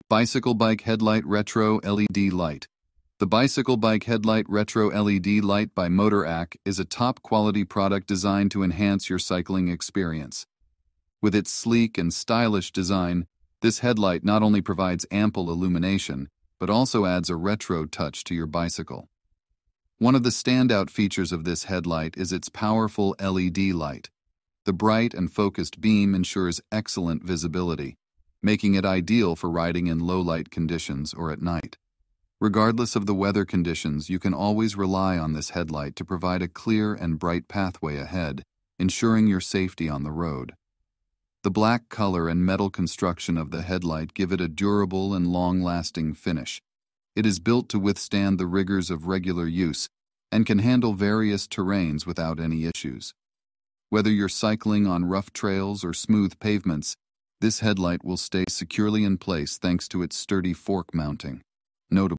Bicycle Bike Headlight Retro LED Light. The Bicycle Bike Headlight Retro LED Light by Motor-acc is a top-quality product designed to enhance your cycling experience. With its sleek and stylish design, this headlight not only provides ample illumination, but also adds a retro touch to your bicycle. One of the standout features of this headlight is its powerful LED light. The bright and focused beam ensures excellent visibility, making it ideal for riding in low-light conditions or at night. Regardless of the weather conditions, you can always rely on this headlight to provide a clear and bright pathway ahead, ensuring your safety on the road. The black color and metal construction of the headlight give it a durable and long-lasting finish. It is built to withstand the rigors of regular use and can handle various terrains without any issues. Whether you're cycling on rough trails or smooth pavements, this headlight will stay securely in place thanks to its sturdy fork mounting. Notably,